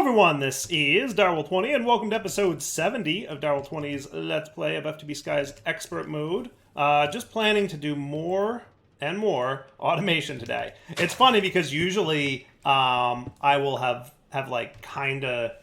everyone, this is Darwell20, and welcome to episode 70 of Darwell20's Let's Play of FTB Sky's Expert Mode. Just planning to do more and more automation today. It's funny because usually I will have like kinda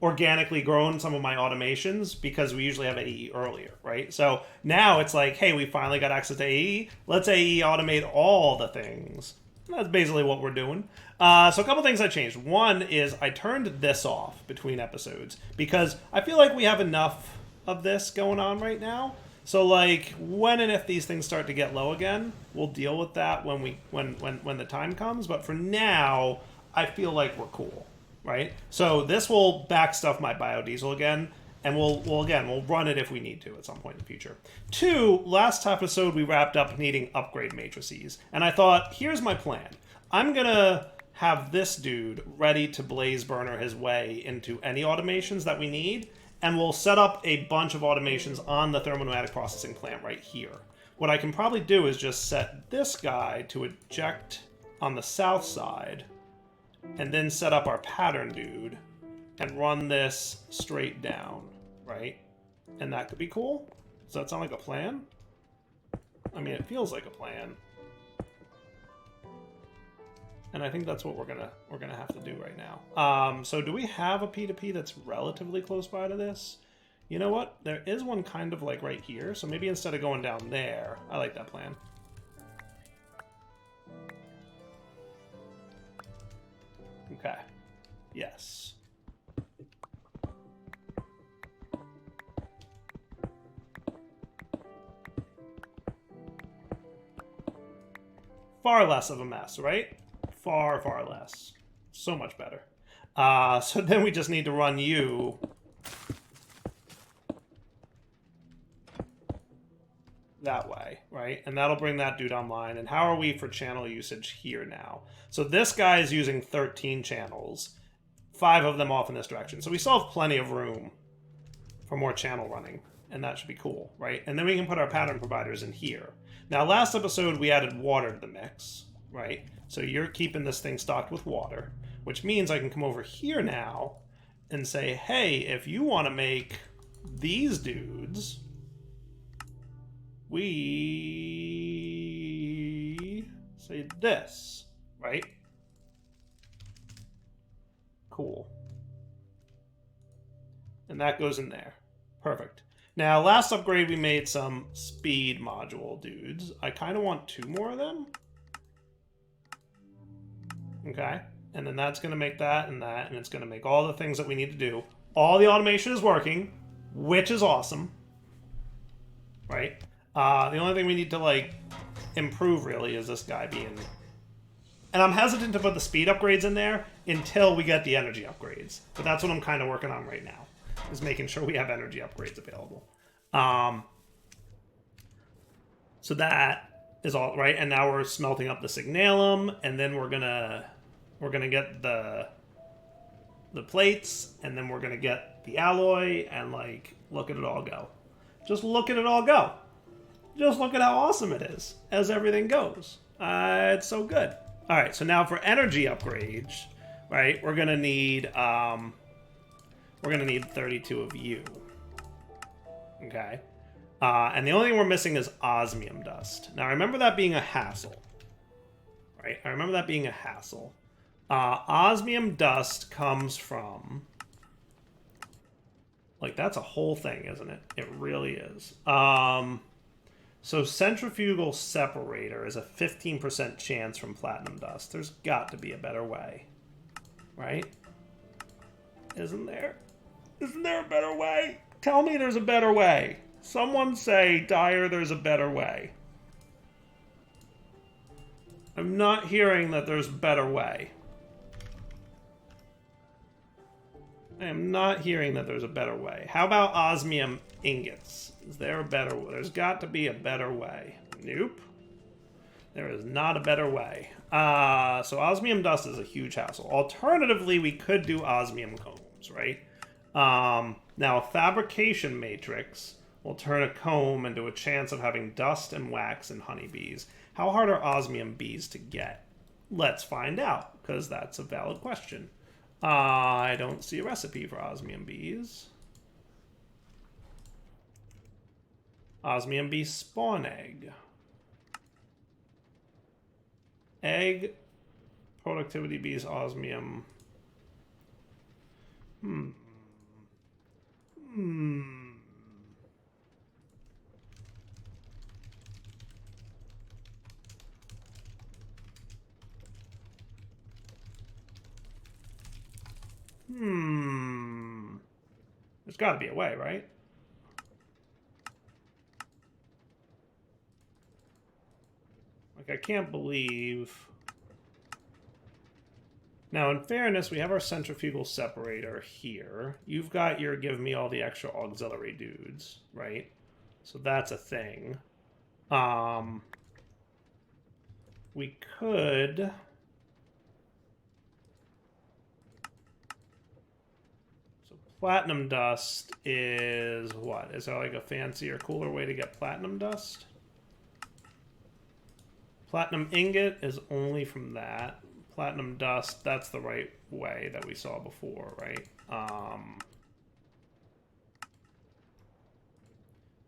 organically grown some of my automations because we usually have AE earlier, right? So now it's like, hey, we finally got access to AE. Let's AE automate all the things. That's basically what we're doing. So a couple things I changed. One is I turned this off between episodes because I feel like we have enough of this going on right now. So like when and if these things start to get low again, we'll deal with that when the time comes. But for now, I feel like we're cool, right? So this will backstuff my biodiesel again. And we'll run it if we need to at some point in the future. Two, last episode we wrapped up needing upgrade matrices. And I thought, here's my plan. I'm going to have this dude ready to blaze burner his way into any automations that we need. And we'll set up a bunch of automations on the thermopneumatic processing plant right here. What I can probably do is just set this guy to eject on the south side. And then set up our pattern dude. And run this straight down. Right? And that could be cool. Does that sound like a plan? I mean, it feels like a plan. And I think that's what we're gonna have to do right now. So do we have a P2P that's relatively close by to this? You know what? There is one kind of like right here. So maybe instead of going down there, I like that plan. Okay. Yes. Far less of a mess, right? Far, far less. So much better. So then we just need to run you that way, right? And that'll bring that dude online. And how are we for channel usage here now? So this guy is using 13 channels, 5 of them off in this direction. So we still have plenty of room for more channel running. And that should be cool, right? And then we can put our pattern providers in here. Now, last episode, we added water to the mix, right? So you're keeping this thing stocked with water, which means I can come over here now and say, hey, if you want to make these dudes, we say this, right? Cool. And that goes in there. Perfect. Now, last upgrade, we made some speed module dudes. I kind of want 2 more of them. Okay. And then that's going to make that, and it's going to make all the things that we need to do. All the automation is working, which is awesome. Right? The only thing we need to, like, improve, really, is this guy being... And I'm hesitant to put the speed upgrades in there until we get the energy upgrades. But that's what I'm kind of working on right now. Is making sure we have energy upgrades available. So that is all right, and now we're smelting up the signalum, and then we're gonna get the plates, and then we're gonna get the alloy, and like look at it all go. Just look at it all go. Just look at how awesome it is as everything goes. It's so good. All right, so now for energy upgrades, right? We're gonna need 32 of you. Okay. And the only thing we're missing is osmium dust. Now, I remember that being a hassle. Right? I remember that being a hassle. Osmium dust comes from... Like, that's a whole thing, isn't it? It really is. So, centrifugal separator is a 15% chance from platinum dust. There's got to be a better way. Right? Isn't there? Isn't there a better way? Tell me there's a better way. Someone say, Dyer, there's a better way. I'm not hearing that there's a better way. I am not hearing that there's a better way. How about osmium ingots? Is there a better way? There's got to be a better way. Nope. There is not a better way. So osmium dust is a huge hassle. Alternatively, we could do osmium combs, right? Now, a fabrication matrix will turn a comb into a chance of having dust and wax in honeybees. How hard are osmium bees to get? Let's find out, because that's a valid question. I don't see a recipe for osmium bees. Osmium bee spawn egg. Egg, productivity bees, osmium. Hmm. There's got to be a way, right? Like, I can't believe... Now, in fairness, we have our centrifugal separator here. You've got your give me all the extra auxiliary dudes, right? So that's a thing. We could... So platinum dust is what? Is there like a fancier, cooler way to get platinum dust? Platinum ingot is only from that. Platinum dust, that's the right way that we saw before, right?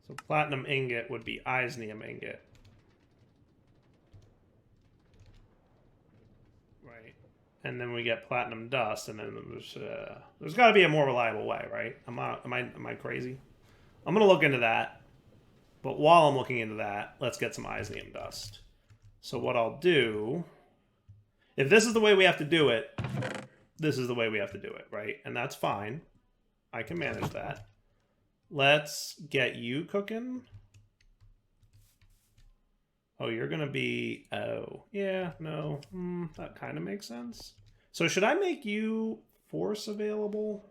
So platinum ingot would be osmium ingot. Right. And then we get platinum dust, and then there's got to be a more reliable way, right? Am I crazy? I'm going to look into that. But while I'm looking into that, let's get some osmium dust. So what I'll do... If this is the way we have to do it, this is the way we have to do it, right? And that's fine. I can manage that. Let's get you cooking. Oh, you're going to be... Oh, yeah, no. That kind of makes sense. So should I make you force available?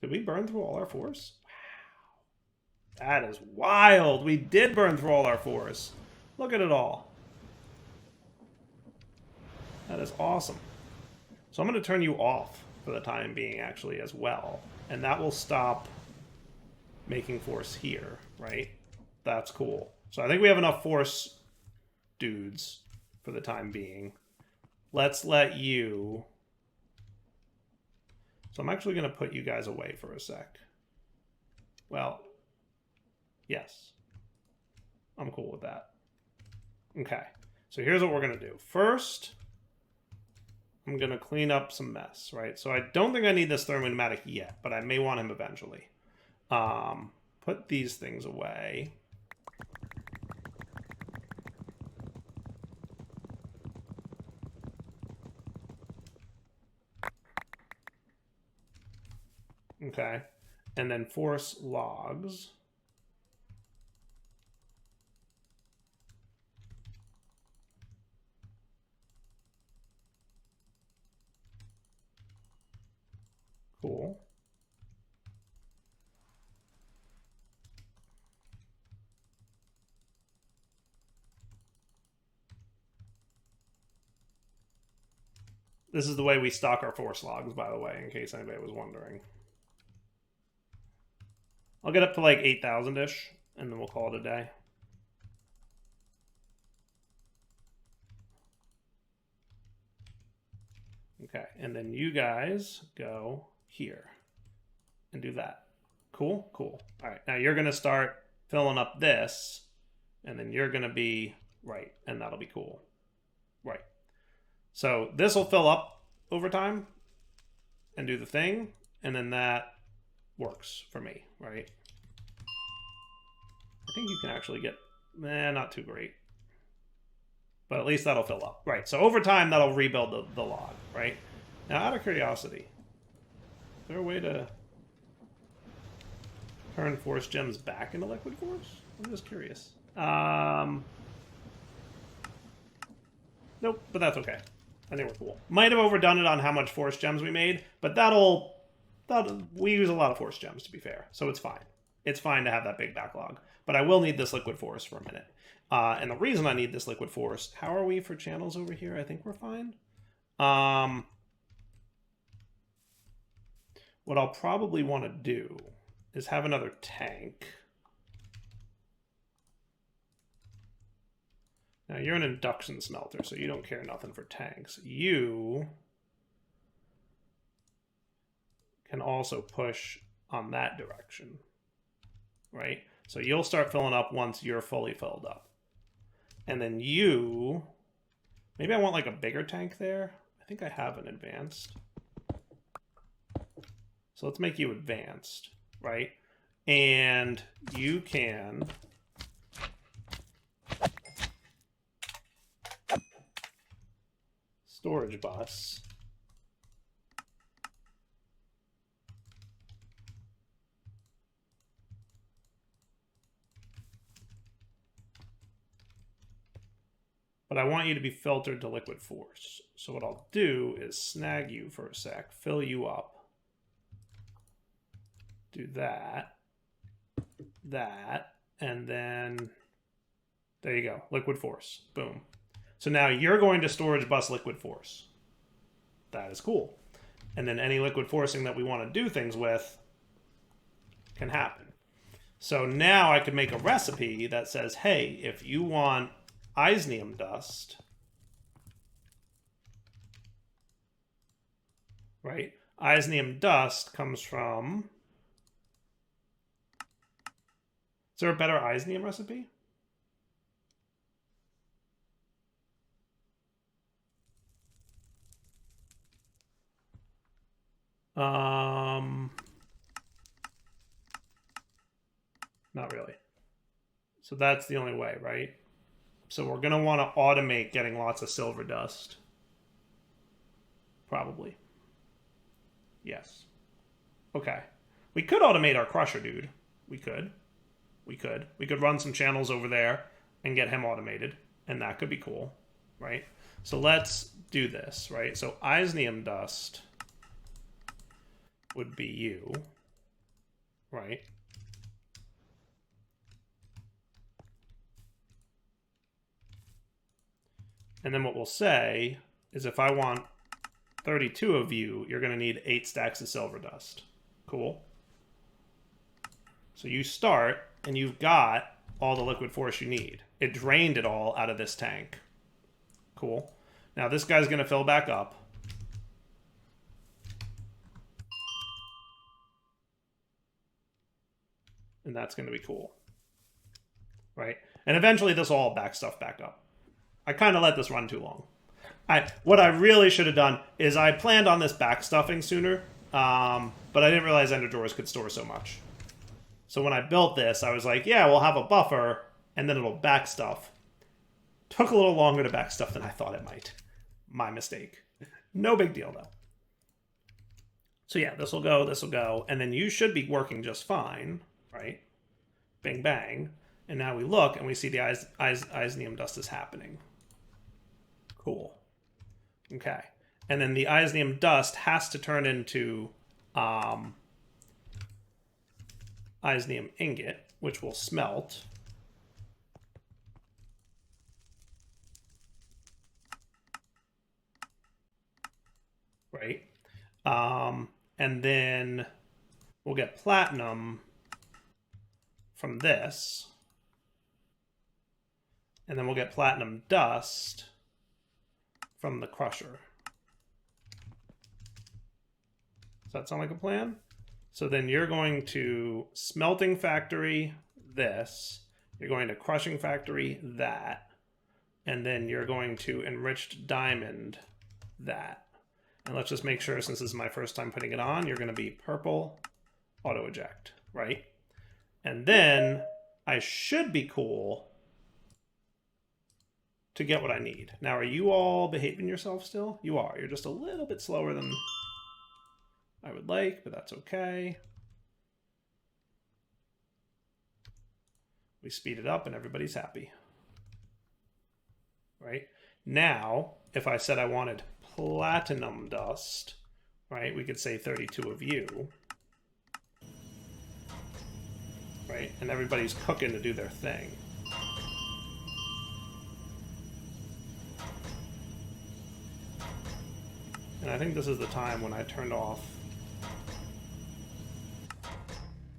Did we burn through all our force? That is wild. We did burn through all our force. Look at it all. That is awesome. So I'm going to turn you off for the time being, actually, as well. And that will stop making force here, right? That's cool. So I think we have enough force dudes for the time being. Let's let you... So I'm actually going to put you guys away for a sec. Well... Yes. I'm cool with that. Okay. So here's what we're going to do. First, I'm going to clean up some mess, right? So I don't think I need this thermopneumatic yet, but I may want him eventually. Put these things away. Okay. And then force logs. Cool. This is the way we stock our force logs, by the way, in case anybody was wondering. I'll get up to like 8,000-ish, and then we'll call it a day. Okay, and then you guys go here and do that. Cool? Cool. All right, now you're going to start filling up this, and then you're going to be right, and that'll be cool. Right. So this will fill up over time and do the thing, and then that works for me, right? I think you can actually get... not too great. But at least that'll fill up. Right, so over time, that'll rebuild the log, right? Now, out of curiosity, is there a way to turn force gems back into liquid force? I'm just curious. Nope, but that's okay. I think we're cool. Might have overdone it on how much force gems we made, but we use a lot of force gems, to be fair, so it's fine. It's fine to have that big backlog. But I will need this liquid force for a minute. And the reason I need this liquid force, how are we for channels over here? I think we're fine. What I'll probably want to do is have another tank. Now you're an induction smelter, so you don't care nothing for tanks. You can also push on that direction, right? So you'll start filling up once you're fully filled up. And then you, maybe I want like a bigger tank there. I think I have an advanced. So let's make you advanced, right? And you can storage bus. But I want you to be filtered to liquid force. So what I'll do is snag you for a sec, fill you up. Do that, and then there you go, liquid force, boom. So now you're going to storage bus liquid force. That is cool. And then any liquid forcing that we want to do things with can happen. So now I could make a recipe that says, hey, if you want Osmium dust, right? Osmium dust comes from... Is there a better Osmium recipe? Not really. So that's the only way, right? So we're going to want to automate getting lots of silver dust. Probably. Yes. Okay. We could automate our crusher, dude. We could. We could run some channels over there and get him automated, and that could be cool, right? So let's do this, right? So Osmium dust would be you, right? And then what we'll say is if I want 32 of you, you're going to need 8 stacks of silver dust. Cool. So you start, and you've got all the liquid force you need. It drained it all out of this tank. Cool. Now this guy's going to fill back up. And that's going to be cool. Right? And eventually this will all back stuff back up. I kind of let this run too long. What I really should have done is I planned on this backstuffing sooner, but I didn't realize Ender drawers could store so much. So when I built this, I was like, yeah, we'll have a buffer, and then it'll backstuff. Took a little longer to backstuff than I thought it might. My mistake. No big deal, though. So yeah, this will go, and then you should be working just fine, right? Bing, bang. And now we look, and we see the Osmium dust is happening. Cool. Okay. And then the Osmium dust has to turn into Osmium ingot, which will smelt. Right? And then we'll get platinum from this. And then we'll get platinum dust from the crusher. Does that sound like a plan? So then you're going to smelting factory this, you're going to crushing factory that, and then you're going to enriched diamond that. And let's just make sure, since this is my first time putting it on, you're going to be purple auto eject, right? And then I should be cool to get what I need. Now, are you all behaving yourself still? You are. You're just a little bit slower than I would like, but that's okay. We speed it up and everybody's happy. Right? Now, if I said I wanted platinum dust, right, we could say 32 of you. Right? And everybody's cooking to do their thing. And I think this is the time when I turned off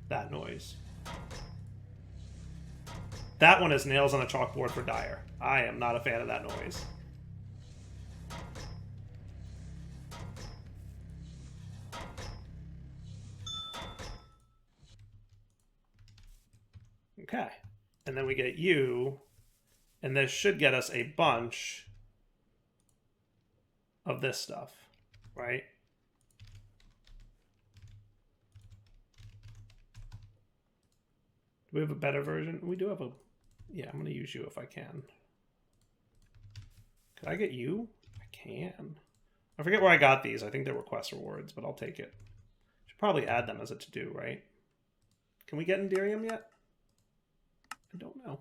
that noise. That one is nails on a chalkboard for Dire. I am not a fan of that noise. Okay. And then we get you, and this should get us a bunch of this stuff, right? Do we have a better version? We do have a... Yeah, I'm going to use you if I can. Could I get you? I can. I forget where I got these. I think they're request rewards, but I'll take it. Should probably add them as a to-do, right? Can we get Enderium yet? I don't know.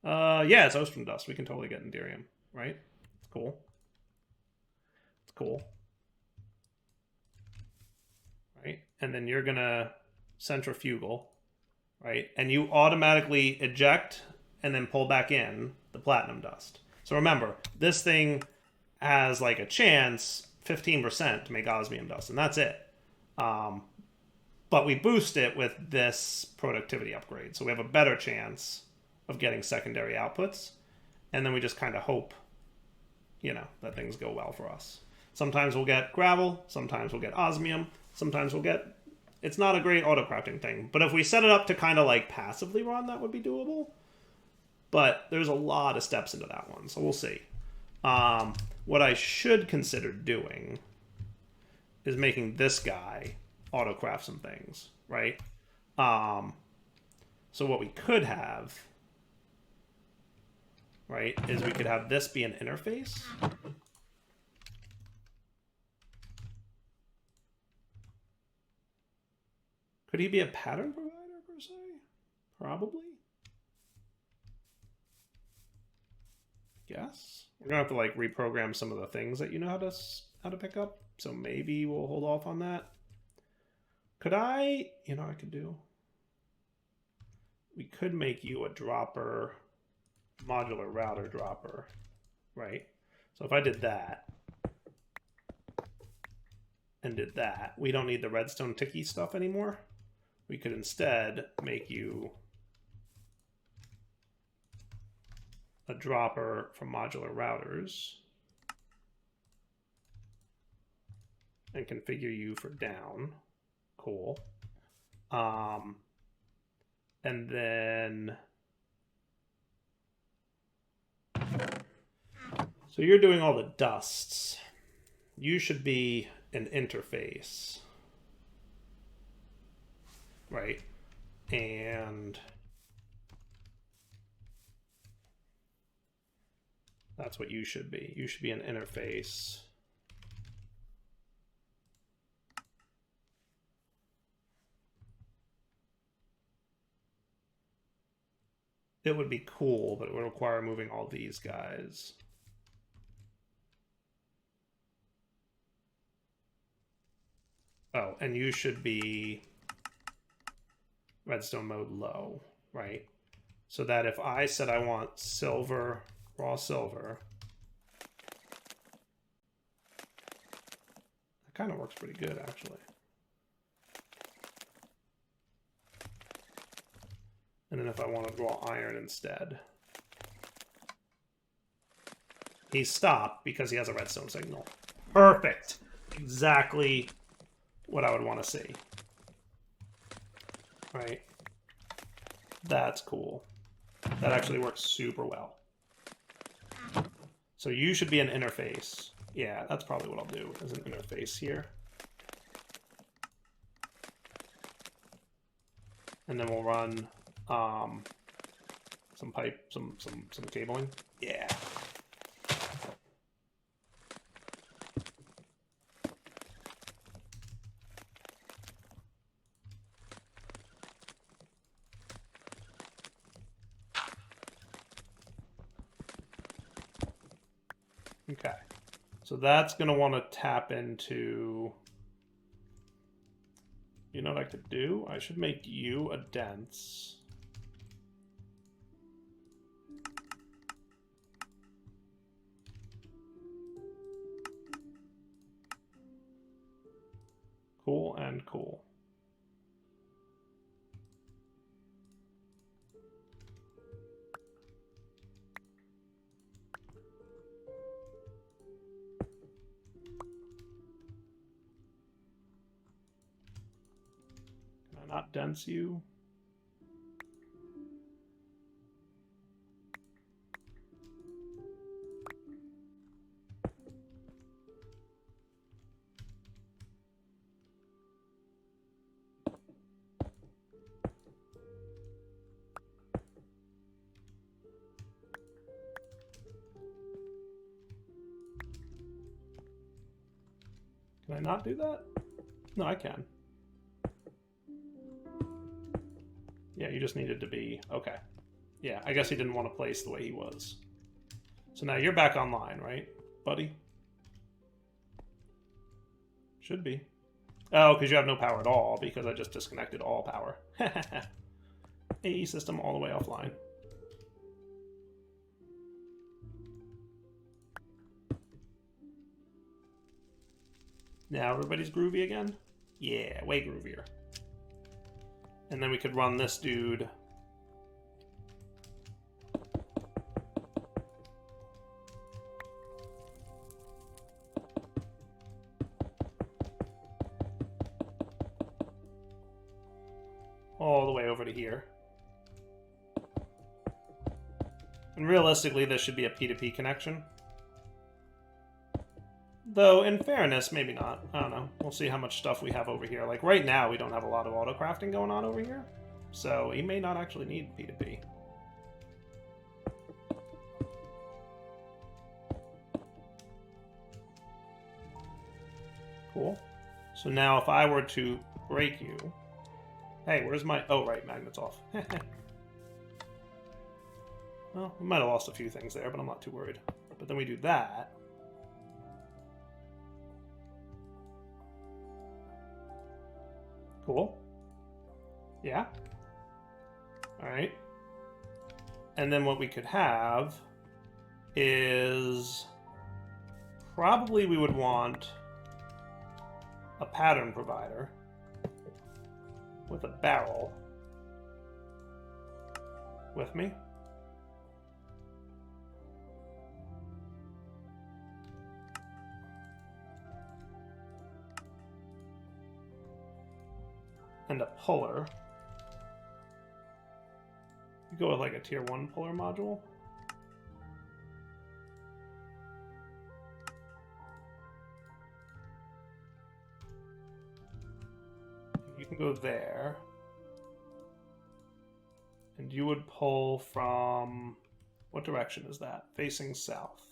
Yeah, it's Ostrom Dust. We can totally get Enderium, right? It's cool. It's cool. Right? And then you're going to centrifugal, right? And you automatically eject and then pull back in the platinum dust. So remember, this thing has like a chance, 15% to make osmium dust, and that's it. But we boost it with this productivity upgrade. So we have a better chance of getting secondary outputs. And then we just kind of hope, you know, that things go well for us. Sometimes we'll get gravel. Sometimes we'll get osmium. Sometimes we'll get... It's not a great auto-crafting thing. But if we set it up to kind of like passively run, that would be doable. But there's a lot of steps into that one. So we'll see. What I should consider doing is making this guy autocraft some things, right? So what we could have, right, is we could have this be an interface. Could he be a pattern provider, per se? Probably. Yes. We're gonna have to like reprogram some of the things that you know how to pick up. So maybe we'll hold off on that. Could I, you know what I could do? We could make you a dropper, modular router dropper, right? So if I did that and did that, we don't need the redstone ticky stuff anymore. We could instead make you a dropper for modular routers and configure you for down. Cool. And then, so you're doing all the dusts. You should be an interface, right? And that's what you should be. You should be an interface. It would be cool, but it would require moving all these guys. Oh, and you should be redstone mode low, right? So that if I said I want silver, raw silver, that kind of works pretty good, actually. And then if I want to draw iron instead, he stopped because he has a redstone signal. Perfect. Exactly what I would want to see. Right? That's cool. That actually works super well. So you should be an interface. Yeah, that's probably what I'll do, is an interface here. And then we'll run some pipe, some cabling. Yeah. Okay. So that's going to want to tap into... You know what I could do? I should make you a dense. Cool and cool. not dense you. Can I not do that? No, I can. Yeah, you just needed to be... Okay. Yeah, I guess he didn't want to place the way he was. So now you're back online, right, buddy? Should be. Oh, because you have no power at all, because I just disconnected all power. AE system all the way offline. Now everybody's groovy again? Yeah, way groovier. And then we could run this dude. All the way over to here. And realistically, this should be a P2P connection. Though, in fairness, maybe not. I don't know. We'll see how much stuff we have over here. Like, right now, we don't have a lot of auto-crafting going on over here. So, he may not actually need P2P. Cool. So now, if I were to break you... Hey, where's my... Oh, right, magnet's off. Well, we might have lost a few things there, but I'm not too worried. But then we do that... Cool. Yeah. All right. And then what we could have is probably we would want a pattern provider with a barrel. With me? And a puller. You go with like a tier 1 puller module. You can go there. And you would pull from... What direction is that? Facing south.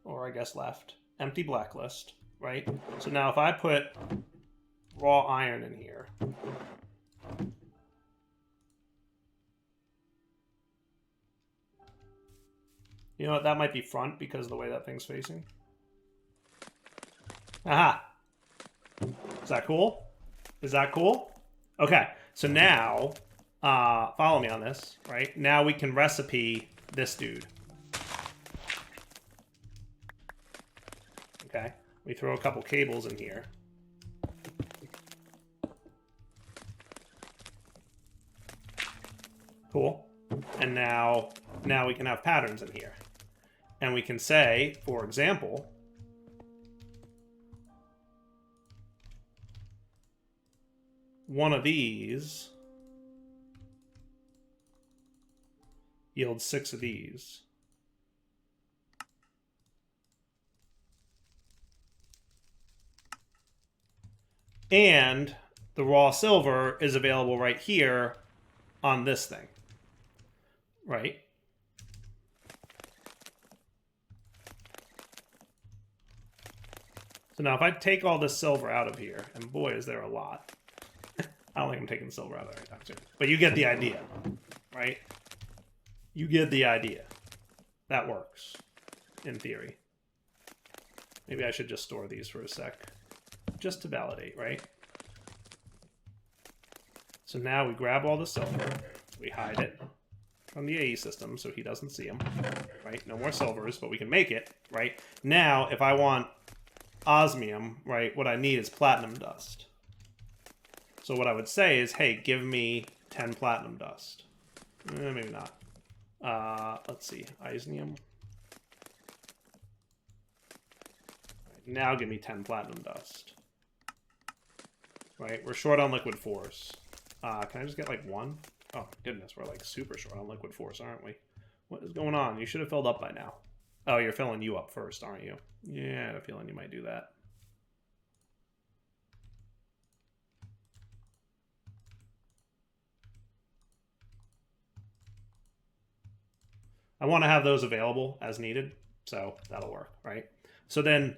Or I guess left. Empty blacklist, right? So now if I put raw iron in here. You know what? That might be front because of the way that thing's facing. Aha! Is that cool? Is that cool? Okay, so now, follow me on this, right? Now we can recipe this dude. Okay, we throw a couple cables in here. Cool. And now we can have patterns in here. And we can say, for example, one of these yields 6 of these. And the raw silver is available right here on this thing. Right? So now if I take all this silver out of here, and boy, is there a lot. I don't think I'm taking the silver out of there anytime soon. But you get the idea, right? You get the idea. That works, in theory. Maybe I should just store these for a sec, just to validate, right? So now we grab all the silver, we hide it from the AE system so he doesn't see them, right? No more silvers, but we can make it, right? Now, if I want osmium, right, what I need is platinum dust. So what I would say is, hey, give me 10 platinum dust. Maybe not. Let's see, osmium. Right, now give me 10 platinum dust. right? We're short on liquid force. Can I just get like one? Oh, goodness, we're like super short on liquid force, aren't we? What is going on? You should have filled up by now. Oh, you're filling you up first, aren't you? Yeah, I have a feeling you might do that. I want to have those available as needed, so that'll work, right? So then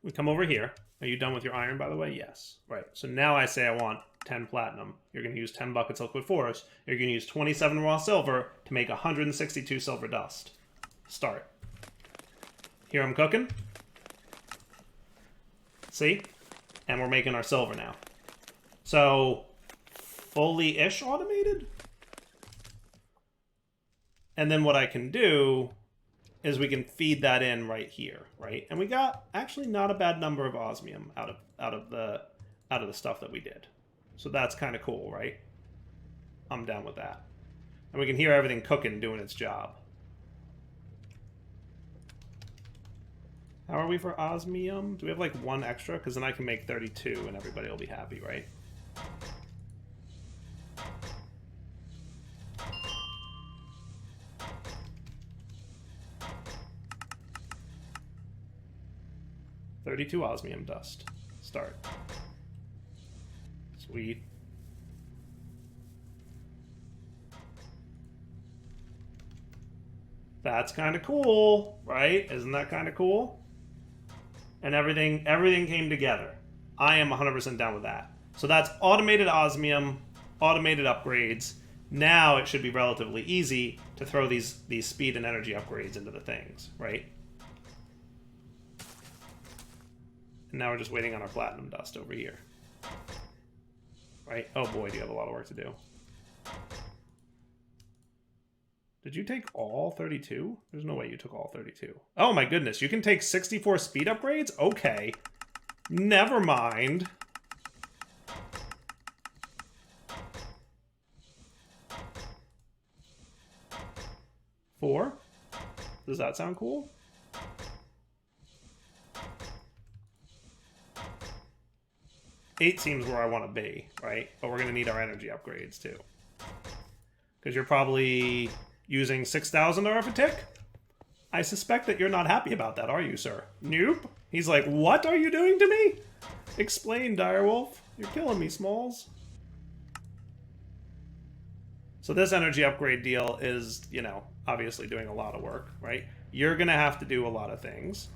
we come over here. Are you done with your iron, by the way? Yes. Right. So now I say I want 10 platinum. You're going to use 10 buckets of liquid force. You're going to use 27 raw silver to make 162 silver dust. Start. Here I'm cooking. See? And we're making our silver now. So, fully-ish automated? And then what I can do is we can feed that in right here, right? And we got actually not a bad number of osmium out of the stuff that we did. So that's kind of cool, right? I'm down with that. And we can hear everything cooking, doing its job. How are we for osmium? Do we have like one extra? Because then I can make 32 and everybody will be happy, right? $32 osmium dust. Start. Sweet. That's kind of cool, right? Isn't that kind of cool? And everything came together. I am 100% down with that. So that's automated osmium, automated upgrades. Now it should be relatively easy to throw these speed and energy upgrades into the things, right? And now we're just waiting on our platinum dust over here. Right? Oh boy, do you have a lot of work to do. Did you take all 32? There's no way you took all 32. Oh my goodness, you can take 64 speed upgrades? Okay. Never mind. Four? Does that sound cool? Eight seems where I want to be, right? But we're going to need our energy upgrades too. Because you're probably using 6,000 RF a tick? I suspect that you're not happy about that, are you, sir? Nope. He's like, what are you doing to me? Explain, Direwolf. You're killing me, Smalls. So this energy upgrade deal is, you know, obviously doing a lot of work, right? You're going to have to do a lot of things.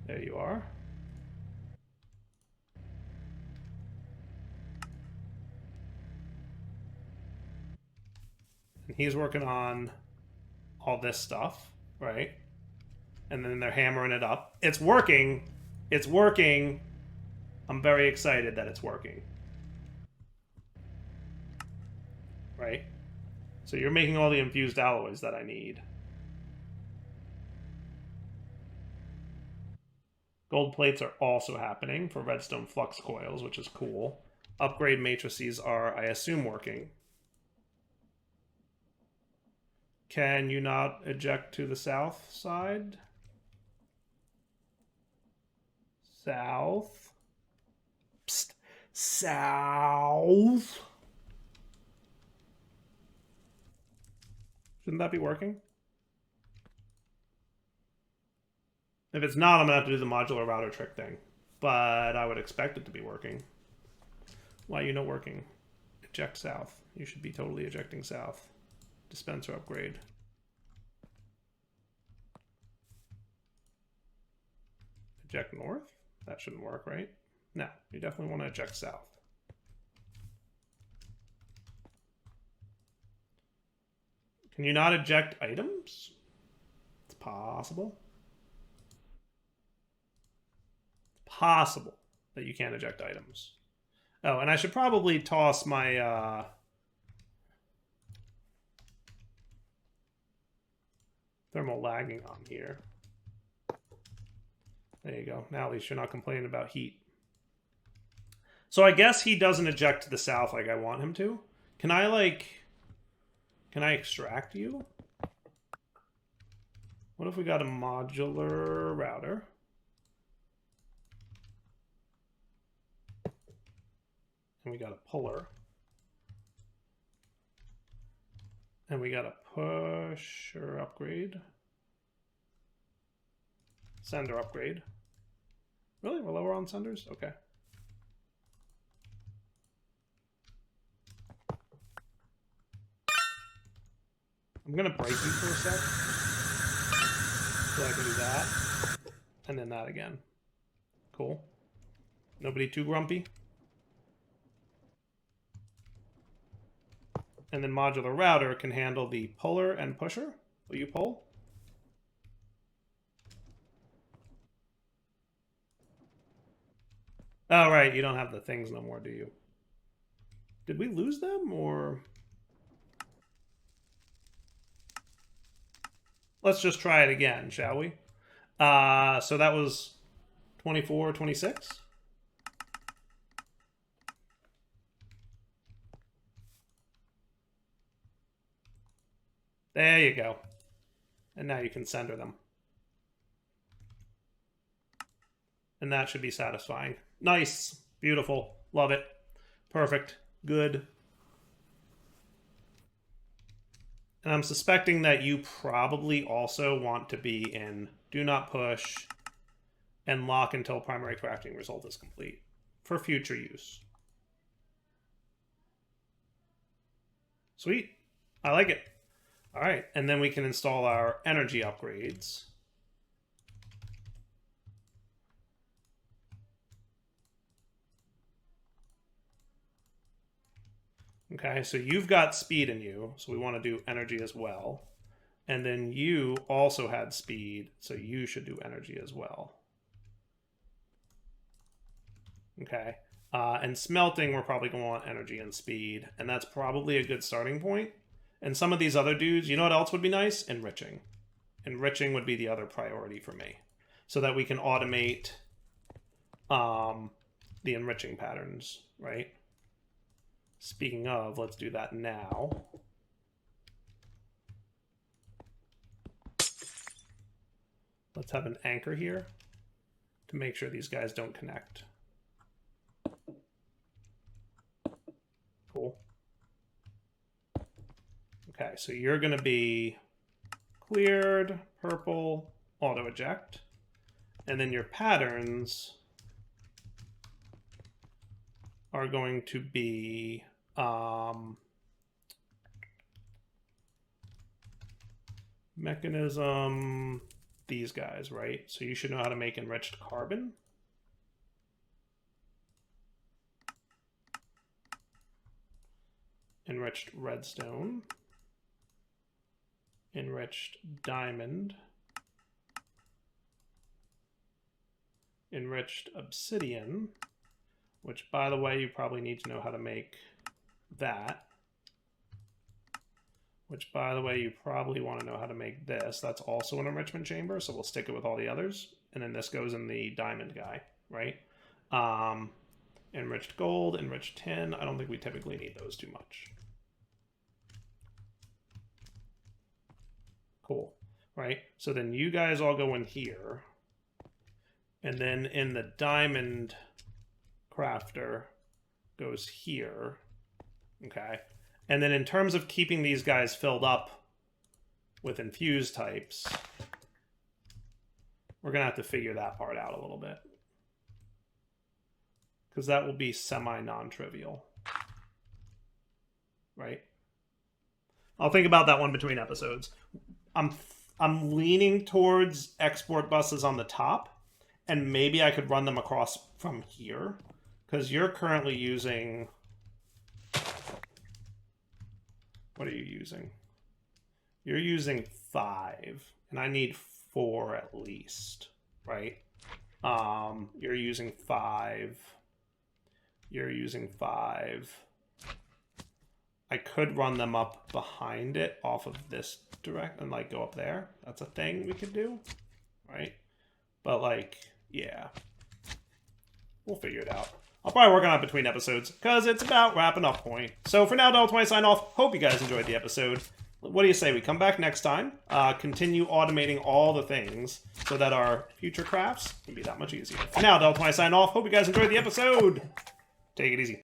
There you are. And he's working on all this stuff, right? And then they're hammering it up. It's working. It's working. I'm very excited that it's working. Right? So you're making all the infused alloys that I need. Gold plates are also happening for redstone flux coils, which is cool. Upgrade matrices are, I assume, working. Can you not eject to the south side? South. Psst. South. Shouldn't that be working? If it's not, I'm going to have to do the modular router trick thing. But I would expect it to be working. Why are you not working? Eject south. You should be totally ejecting south. Dispenser upgrade. Eject north? That shouldn't work, right? No, you definitely want to eject south. Can you not eject items? It's possible. Possible that you can't eject items. Oh, and I should probably toss my thermal lagging on here. There you go. Now at least you're not complaining about heat. So I guess he doesn't eject to the south like I want him to. Can I extract you? What if we got a modular router? And we got a puller. And we got a pusher upgrade. Sender upgrade. Really? We're lower on senders? Okay. I'm going to break you for a sec. So I can do that. And then that again. Cool. Nobody too grumpy. And then modular router can handle the puller and pusher. Will you pull? Oh, right. You don't have the things no more, do you? Did we lose them, or... Let's just try it again, shall we? So that was 24, 26? There you go. And now you can sender them. And that should be satisfying. Nice. Beautiful. Love it. Perfect. Good. And I'm suspecting that you probably also want to be in do not push and lock until primary crafting result is complete for future use. Sweet. I like it. All right. And then we can install our energy upgrades. Okay, so you've got speed in you, so we want to do energy as well. And then you also had speed, so you should do energy as well. Okay, and smelting, we're probably going to want energy and speed, and that's probably a good starting point. And some of these other dudes, you know what else would be nice? Enriching. Enriching would be the other priority for me, so that we can automate the enriching patterns, right? Speaking of, let's do that now. Let's have an anchor here to make sure these guys don't connect. Cool. Okay, so you're going to be cleared, purple, auto eject. And then your patterns are going to be mechanism, these guys, right? So you should know how to make enriched carbon. Enriched redstone. Enriched diamond. Enriched obsidian, which, by the way, you probably need to know how to make that. Which, by the way, you probably want to know how to make this. That's also an enrichment chamber, so we'll stick it with all the others. And then this goes in the diamond guy, right? Enriched gold, enriched tin. I don't think we typically need those too much. Cool, right? So then you guys all go in here. And then in the diamond crafter goes here, okay? And then in terms of keeping these guys filled up with infused types, we're going to have to figure that part out a little bit. Because that will be semi-non-trivial, right? I'll think about that one between episodes. I'm leaning towards export buses on the top, and maybe I could run them across from here, because you're currently using... What are you using? You're using 5, and I need 4 at least, right? You're using 5. You're using 5. I could run them up behind it off of this direct and like go up there. That's a thing we could do, right? But like, yeah, we'll figure it out. I'll probably work on it between episodes, because it's about wrapping up point. So for now, Darrell20 sign off. Hope you guys enjoyed the episode. What do you say we come back next time, continue automating all the things so that our future crafts can be that much easier. For now, Darrell20 sign off. Hope you guys enjoyed the episode. Take it easy.